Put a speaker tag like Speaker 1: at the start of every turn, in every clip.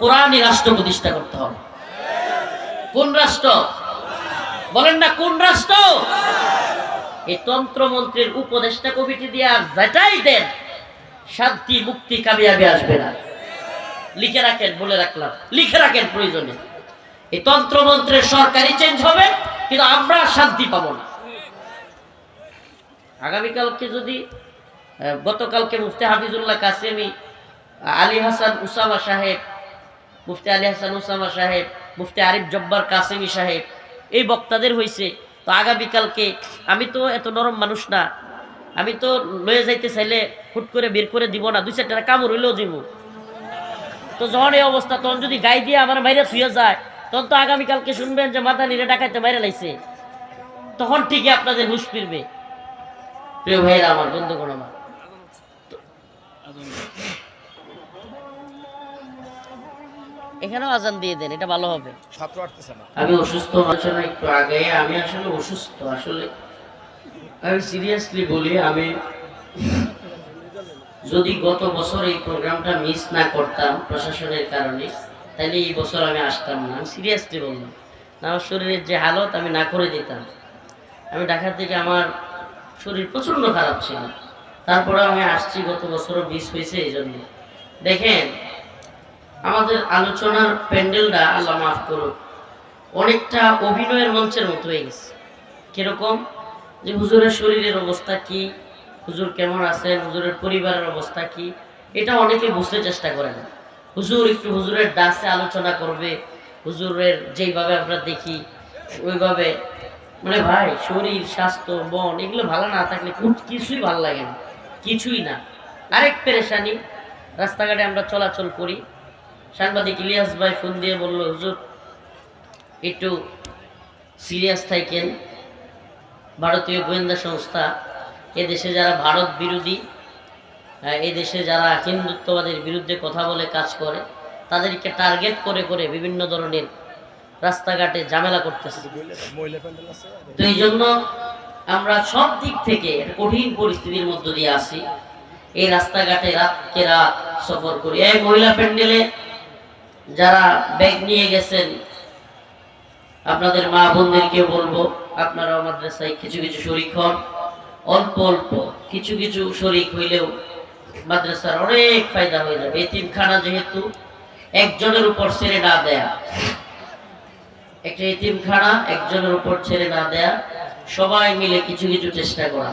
Speaker 1: কোরআনী রাষ্ট্র প্রতিষ্ঠা করতে হবে। কোন রাষ্ট্র বলেন না, কোন রাষ্ট্র? এই তন্ত্রমন্ত্রের উপদেষ্টা কমিটি দিয়ে আর যেটাই দেন, শান্তি মুক্তি কামিয়াবি আসবে না। লিখে রাখেন, বলে রাখলাম, লিখে রাখেন প্রয়োজনে। এই তন্ত্রমন্ত্রের সরকারি চেঞ্জ হবে, কিন্তু আমরা শান্তি পাবো না। আগামীকালকে যদি গতকালকে মুফতি হাফিজুল্লাহ কাসেমি, আলী হাসান উসামা সাহেব, মুফতি আলী হাসান উসামা সাহেব, মুফতি আরিফ জব্বার কাসেমি সাহেব, এই বক্তাদের হয়েছে। তো আগামীকালকে আমি তো এত নরম মানুষ না, আমি তো লয়ে যাইতে চাইলে হুট করে বের করে দিব না, 2-4 টাকা কামড় হইলেও দিব। তো যখন এই অবস্থা, তখন যদি গাই দিয়ে আমার মাইরে ছুঁয়ে যায়, তখন তো আগামীকালকে শুনবেন যে মাদানিরে ডাকাইতে মাইরে লাইছে। তখন ঠিকই আপনাদের হুঁশ ফিরবে। প্রিয় ভাইয়েরা আমার, বন্ধুগণ আমার, এখানেও আজান দিয়ে দেন, এটা ভালো হবে। আমি অসুস্থ, আলোচনা একটু আগে, আমি আসলে অসুস্থ। আসলে আমি সিরিয়াসলি বলি, আমি যদি গত বছর এই প্রোগ্রামটা মিস না করতাম প্রশাসনের কারণে, তাহলে এই বছর আমি আসতাম না। আমি সিরিয়াসলি বললাম, আমার শরীরের যে হালত, আমি না করে দিতাম। আমি ঢাকা থেকে, আমার শরীর প্রচণ্ড খারাপ ছিল, তারপরে আমি আসছি। গত বছরও মিস হয়েছে। এই জন্য দেখেন, আমাদের আলোচনার প্যান্ডেলটা, আল্লাহ মাফ করুক, অনেকটা অভিনয়ের মঞ্চের মতো হয়ে গেছে। কিরকম? যে হুজুরের শরীরের অবস্থা কি, হুজুর কেমন আছেন, হুজুরের পরিবারের অবস্থা কি, এটা অনেকে বুঝতে চেষ্টা করে না। হুজুর একটু হুজুরের ডাসে আলোচনা করবে, হুজুরের যেইভাবে আমরা দেখি ওইভাবে, মানে ভাই, শরীর স্বাস্থ্য মন এগুলো ভালো না থাকলে কিছুই ভালো লাগে না, কিছুই না। আরেক পেরেশানি, রাস্তাঘাটে আমরা চলাচল করি, সাংবাদিক ইলিয়াস ভাই ফোন দিয়ে বলল, হুজুর একটু সিরিয়াস থাকেন। ভারতীয় গোয়েন্দা সংস্থা, এদেশে যারা ভারত বিরোধী, এদেশে যারা হিন্দুত্ববাদের বিরুদ্ধে কথা বলে কাজ করে, তাদেরকে টার্গেট করে করে বিভিন্ন ধরনের রাস্তাঘাটে ঝামেলা করতেছে। তো এই জন্য আমরা সব দিক থেকে কঠিন পরিস্থিতির মধ্য দিয়ে আসি। এই রাস্তাঘাটে রাতকে রাত সফর করি। এই মহিলা প্যান্ডেলে যারা ব্যাগ নিয়ে গেছেন, আপনাদের মা বোনদেরকে বলবো, আপনারাও মাদ্রাসায় কিছু কিছু শরীক হন। অল্প অল্প কিছু কিছু শরীক হইলেও মাদ্রাসার অনেক ফায়দা হয়ে যাবে। এতিমখানা যেহেতু একজনের উপর ছেড়ে না দেয়া, একটা এতিমখানা একজনের উপর ছেড়ে না দেয়া, সবাই মিলে কিছু কিছু চেষ্টা করা।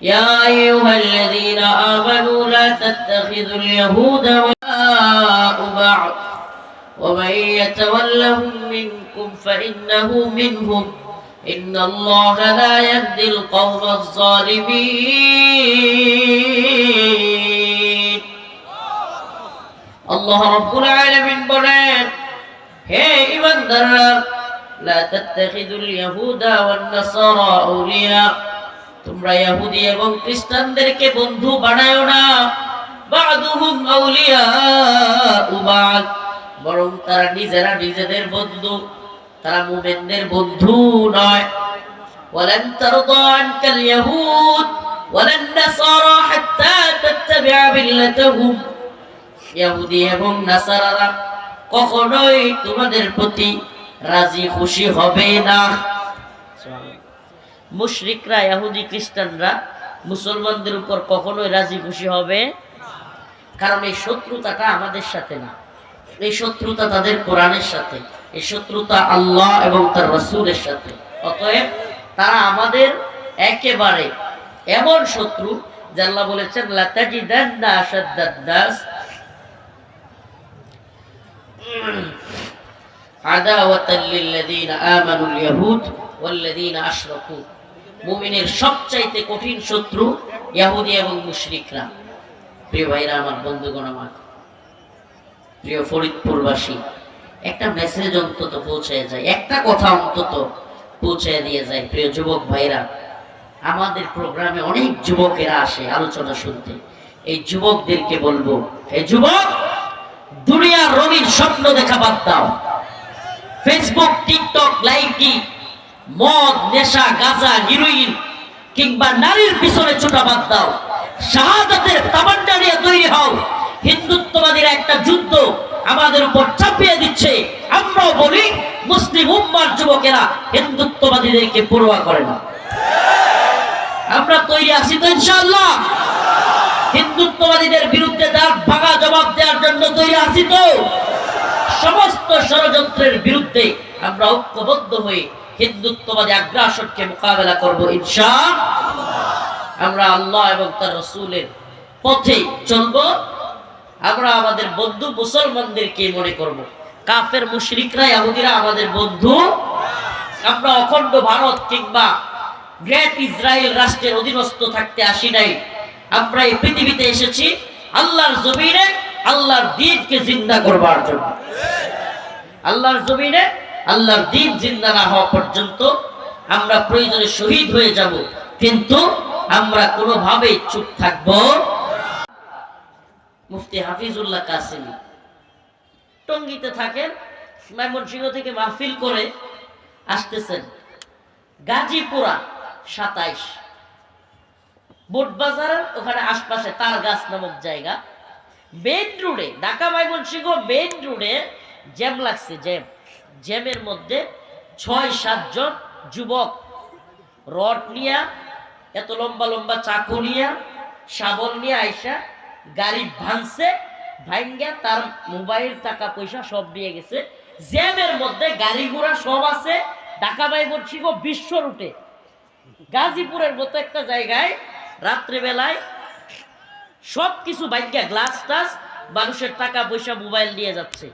Speaker 1: ইয়া আইয়ুহাল্লাযীনা আমানু লা তাত্তাখিযুল ইয়াহুদা ওয়া ومن يتولهم منكم فإنه منهم إن الله لا يهدي القوم الظالمين الله رب العالمين বলেন, হে ঈমানদাররা, লা তাত্তাখিযুল ইয়াহুদা ওয়ান নাসারা আউলিয়া, তোমরা ইহুদি এবং খ্রিস্টানদেরকে বন্ধু বানায়ো না। বা'দুহুম আউলিয়া বা'দ, বরং তারা নিজেরা নিজেদের বন্ধু, তারা মুমিনদের বন্ধু নয়। ওয়ালান তারদা আনকাল ইয়াহুদ ওয়ালান নাসারা হাত্তা তাত্তাবি'a মিল্লাতাহুম, ইহুদি এবং নাসারারা কখনোই তোমাদের প্রতি রাজি খুশি হবে না। মুশরিকরা, ইহুদি খ্রিস্টানরা মুসলমানদের উপর কখনোই রাজি খুশি হবে, কারণ এই শত্রুতাটা আমাদের সাথে না, এই শত্রুতা তাদের কোরআনের সাথে, এই শত্রুতা আল্লাহ এবং তার রাসূলের সাথে। অতএব তারা আমাদের একেবারে এমন শত্রু যে আল্লাহ বলেছেন, লা তাজিদান্না আশাদ্দান নাস আদাওয়াতাল লিল্লাযীনা আমানুল ইয়াহুদ ওয়াল্লাযীনা আশরাকু, মুমিনের সবচাইতে কঠিন শত্রু ইহুদি এবং মুশরিকরা। প্রিয় ভাইরা আমার, বন্ধুগণ আমার, প্রিয় ফরিদপুরবাসী, একটা মেসেজ অন্তত পৌঁছে যায়, একটা কথা অন্তত পৌঁছে দিয়ে যায়। প্রিয় যুবক ভাইরা, আমাদের প্রোগ্রামে অনেক যুবকেরা আসে আলোচনা শুনতে। এই যুবকদেরকে বলবো, এই যুবক, দুনিয়ার রঙিন স্বপ্ন দেখা বাদ দাও। ফেসবুক, টিকটক, লাইকি, মদ, নেশা, গাঁজা, হিরোইন কিংবা নারীর পিছনে ছোটা বাদ দাও। শাহাদাতের তামান্না নিয়ে তৈরি হও। হিন্দুত্ববাদীরা একটা যুদ্ধ আমাদের উপর চাপিয়ে দিচ্ছে। আমরাও বলি মুসলিম উম্মার যুবকেরা হিন্দুত্ববাদীদেরকে পরোয়া করে না। আমরা তৈরি আছি তো ইনশাআল্লাহ? হিন্দুত্ববাদীদের বিরুদ্ধে দাঁত ভাঙা জবাব দেওয়ার জন্য তৈরি আছি তো? সমস্ত ষড়যন্ত্রের বিরুদ্ধে আমরা ঐক্যবদ্ধ হয়ে হিন্দুত্ববাদী আগ্রাসনকে মোকাবেলা করব ইনশাআল্লাহ। আমরা আল্লাহ এবং তার রাসূলের পথে চলব। আমরা আমাদের বন্ধু মুসলমানদেরকে মনে করব। কাফের মুশরিকরা ইহুদিরা আমাদের বন্ধু। আমরা অখণ্ড ভারত কিংবা গ্রেট ইসরায়েল রাষ্ট্রের অধীনস্থ থাকতে আসি নাই। আমরা এই পৃথিবীতে এসেছি আল্লাহর জমিনে আল্লাহর দ্বীনকে জিন্দা করবার জন্য। আল্লাহর জমিনে আল্লাহর দ্বীন জিন্দা না হওয়া পর্যন্ত আমরা প্রয়োজনে শহীদ হয়ে যাব, কিন্তু আমরা কোনোভাবে চুপ থাকব। মুফতি হাফিজুল্লাহ কাসেমি টঙ্গীতে থাকেন, ময়মনসিংহ থেকে মাহফিল করে আসতেছেন গাজীপুরা 27 বোটবাজার ওখানে আশপাশে তার গাছ নামক জায়গা, মেইন রোডে ঢাকা ময়মনসিংহ মেইন রোডে জ্যাম লাগছে। জ্যামের মধ্যে 6-7 জন যুবক রড নিয়া, এত লম্বা লম্বা চাকু নিয়া, শাবল নিয়ে আইসা গাড়ি ভাঙছে, ভাঙ্গা তার মোবাইল টাকা পয়সা সব নিয়ে গেছে। জ্যামের মধ্যে গাড়ি ঘোড়া সব আছে। ঢাকা ময়মনসিংহ বিশ্ব রুটে গাজীপুরের মতো একটা জায়গায় রাত্রেবেলায় সব কিছু ভাঙ্গা গ্লাস টাস মানুষের টাকা পয়সা মোবাইল নিয়ে যাচ্ছে।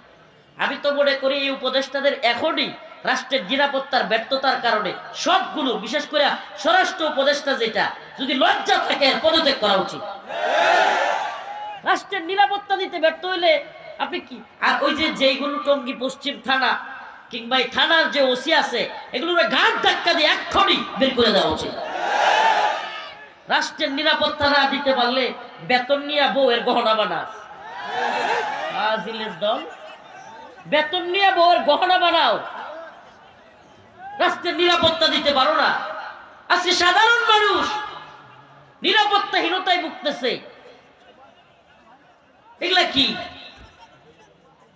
Speaker 1: আমি তো মনে করি এই উপদেষ্টাদের এখনই রাষ্ট্রের নিরাপত্তার ব্যর্থতার কারণে সবগুলো, বিশেষ করে স্বরাষ্ট্র উপদেষ্টা যেটা, যদি লজ্জা থাকে পদত্যাগ করা উচিত। রাষ্ট্রের নিরাপত্তা দিতে ব্যর্থ হইলে আপনি কি? আর ওই যে যেইগুলো টঙ্গী পশ্চিম থানা কিংবা এই থানার যে ওসি আছে, এগুলো ঘাট ধাক্কা দিয়ে এক্ষুনি বের করে দেওয়া উচিত। রাষ্ট্রের নিরাপত্তা না দিতে পারলে বেতন নিয়ে বউয়ের গহনা বানাস, দল বেতন নিয়ে বউয়ের গহনা বানাও, রাষ্ট্রের নিরাপত্তা দিতে পারো না। আজকে সাধারণ মানুষ নিরাপত্তাহীনতায় ভুগতেছে। এগুলা কি?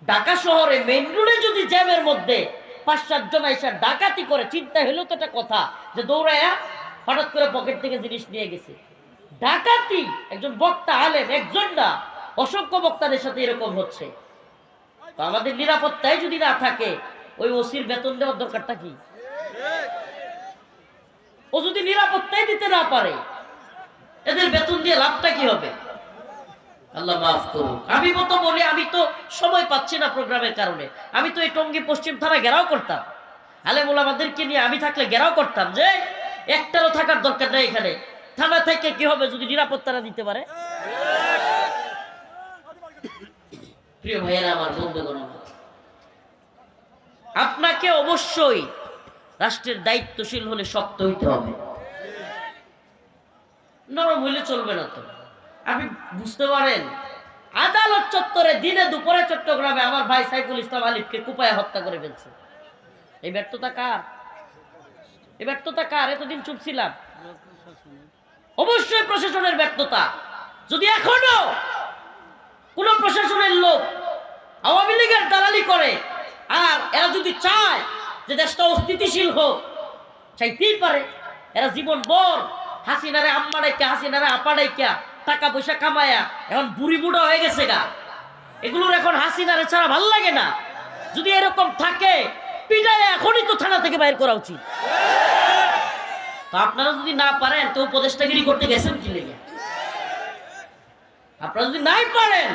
Speaker 1: ঢাকা শহরে মেইন রোডে যদি জ্যামের মধ্যে 5-7 জন এসে ডাকাতি করে, চিন্তা হলো তো একটা কথা যে দৌড়ায়া হঠাৎ করে পকেট থেকে জিনিস নিয়ে গেছে। ডাকাতি একজন বক্তা আলেম, একজন না, অসংখ্য বক্তাদের সাথে এরকম হচ্ছে। তো আমাদের নিরাপত্তায় যদি না থাকে, ওই ওসির বেতন দেওয়ার দরকারটা কি? ও যদি নিরাপত্তায় দিতে না পারে, এদের বেতন দিয়ে লাভটা কি হবে? আল্লাহ মাফ করুক। আমি তো বলি, আমি তো সময় পাচ্ছি না প্রোগ্রামের কারণে। আমি তো এই টঙ্গী পশ্চিম থানা ঘেরাও করতাম, আলেম ওলামাদেরকে নিয়ে আমি থাকলে ঘেরাও করতাম যে একটারও থাকার দরকার নেই এখানে। থানা থেকে কি হবে যদি নিরাপত্তা না দিতে পারে? প্রিয় ভাইয়েরা আমার, বন্ধুগণ, আপনাকে অবশ্যই রাষ্ট্রের দায়িত্বশীল হলে শক্ত হইতে হবে, নরম হইলে চলবে না। তো আপনি বুঝতে পারেন, আদালত চত্বরে দিনে দুপুরে চট্টগ্রামে আমার ভাই সাইফুল ইসলাম আলিফকে কুপায়ে হত্যা করে ফেলছে। এই ব্যর্থতা কার? এই ব্যর্থতা কার? এতদিন চুপ ছিলাম। অবশ্যই প্রশাসনের ব্যর্থতা। যদি এখনো কোন প্রশাসনের লোক আওয়ামী লীগের দালালি করে, আর এরা যদি চায় যে দেশটা অস্থিতিশীল হোক, চাইতেই পারে। এরা জীবন ভর হাসিনারে আম্মা ডাইকা, হাসিনারে আপা ডাইকা টাকা পয়সা কামায়া এখন বুড়ি বুড়া হয়ে গেছে গা। এগুলোর এখন হাসিনারে ছাড়া ভাল লাগে না। যদি এরকম থাকে, পিটায় এখনই তো থানা থেকে বাইর করা উচিত। তো আপনারা যদি না পারেন, তো উপদেষ্টাগিরি করতে গেছেন কি লেগে? আপনারা যদি নাই পারেন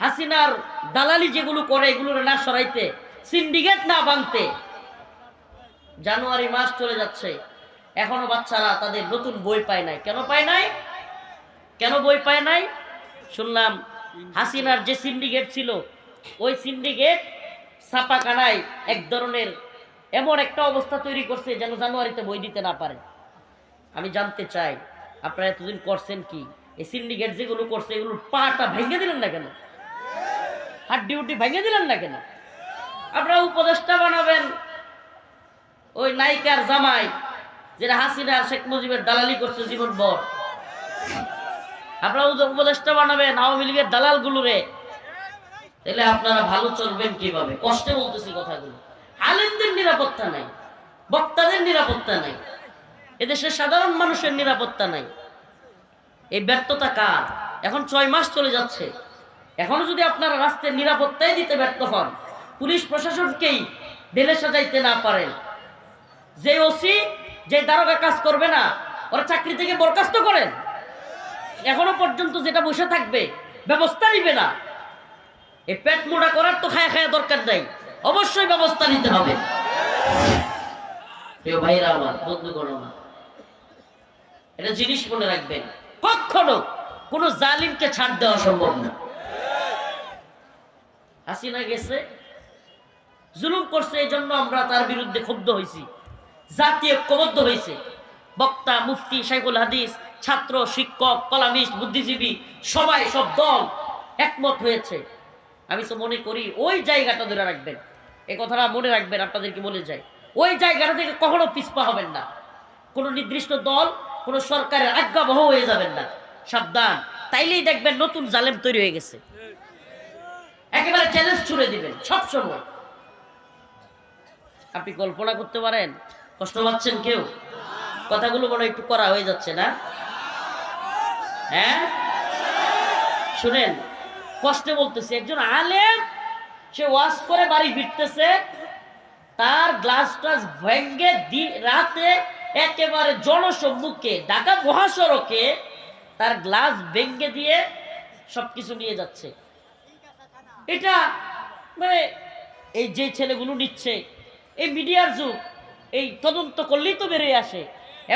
Speaker 1: হাসিনার দালালি যেগুলো করে এগুলোর না সরাইতে, সিন্ডিকেট না ভাঙতে, জানুয়ারি মাস চলে যাচ্ছে, এখনো বাচ্চারা তাদের নতুন বই পায় নাই। কেন পায় নাই? কেন বই পায় নাই? শুনলাম হাসিনার যে সিন্ডিকেট ছিল, ওই সিন্ডিকেট ছাপাখানায় এক ধরনের এমন একটা অবস্থা তৈরি করছে যেন জানুয়ারিতে বই দিতে না পারে। আমি জানতে চাই, আপনারা এতদিন করছেন কি? এই সিন্ডিকেট যেগুলো করছে, এগুলো পাটা ভেঙে দিলেন না কেন? হাড্ডি উড্ডি ভেঙে দিলেন না কেন? আপনারা উপদেষ্টা বানাবেন ওই নায়িকার জামাই, যেটা হাসিনা আর শেখ মুজিবের দালালি করছে জীবন ভর। আপনারা উপদেষ্টা বানাবেন আওয়ামী লীগের দালালগুলো রে, তাহলে আপনারা ভালো চলবেন কিভাবে? কষ্টে বলতেছি কথাগুলো। আলেমদের নিরাপত্তা নাই, বক্তাদের নিরাপত্তা নাই, এদেশের সাধারণ মানুষের নিরাপত্তা নাই। এই ব্যর্থতা কার? এখন 6 মাস চলে যাচ্ছে, এখনো যদি আপনারা রাষ্ট্রের নিরাপত্তাই দিতে ব্যর্থ হন, পুলিশ প্রশাসনকেই ঢেলে সাজাইতে না পারেন, যে ওসি যে দারোগা কাজ করবে না ওরা চাকরি থেকে বরখাস্ত করেন, এখনো পর্যন্ত যেটা বসে থাকবে, ব্যবস্থা নিবে না, এই পেট মোটা করার তো খায়া খায়া দরকার নাই, অবশ্যই ব্যবস্থা নিতে হবে। প্রিয় ভাইরা আমার, বন্ধুগণ আমার, এটা জিনিস মনে রাখবেন, কখনো কোনো জালিমকে ছাড় দেওয়া সম্ভব না। হাসিনা গেছে, জুলুম করছে, এই জন্য আমরা তার বিরুদ্ধে ক্ষুব্ধ হয়েছি, জাতি ঐক্যবদ্ধ হয়েছে। বক্তা, মুফতি, শাইখুল হাদিস, ছাত্র, শিক্ষক, কলামিস্ট, বুদ্ধিজীবী সবাই, সব দল একমত হয়েছে। আমি তো মনে করি ওই জায়গাটা ধরে রাখবেন, এই কথাটা মনে রাখবেন, আপনাদেরকে বলে যাই, ওই জায়গাটা থেকে কখনো পিছপা হবেন না। কোনো নির্দিষ্ট দল, কোনো সরকারের আজ্ঞাবহ হয়ে যাবেন না, সাবধান। তাইলেই দেখবেন নতুন জালেম তৈরি হয়ে গেছে, একেবারে চ্যালেঞ্জ ছুড়ে দিবেন সব সময়। আপনি কল্পনা করতে পারেন? কষ্ট পাচ্ছেন কেউ? কথাগুলো মনে একটু করা হয়ে যাচ্ছে না? হ্যাঁ, শুনেন, কষ্টে বলতেছে। একজন আলেম, সে ওয়াজ করে বাড়ি ফিরতেছে, তার গ্লাস টাস ভেঙ্গে রাতে একেবারে জনসম্মুখে ঢাকা মহাসড়কে তার গ্লাস ভেঙ্গে দিয়ে সবকিছু নিয়ে যাচ্ছে। এটা মানে এই যে ছেলেগুলো নিচ্ছে, এই মিডিয়ার যুগ, এই তদন্ত করলেই তো বেরিয়ে আসে।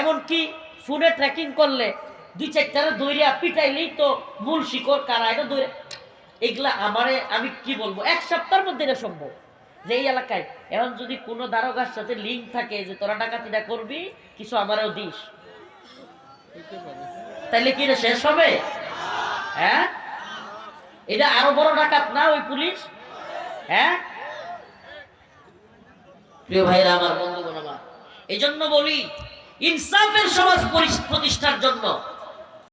Speaker 1: এমনকি ফোনে ট্র্যাকিং করলে 2-4টারে দৌড়িয়া পিটাইলেই তো মূল শিকড় কারা, এটা দৌড়ে। এগুলা আমি কি বলবো, 1 সপ্তাহের মধ্যে এটা সম্ভব যে এই এলাকায় এখন যদি কোনো দারোগার সাথে লিঙ্ক থাকে যে তোরা ডাকাতিটা করবি, কিছু আমারও দিস, তাইলে কি এটা শেষ হবে? হ্যাঁ, এটা আরো বড় ডাকাত না ওই পুলিশ? হ্যাঁ, প্রিয় ভাইরা আমার, বন্ধুগণ আমার, এই জন্য বলি, ইনসাফের সমাজ প্রতিষ্ঠার জন্য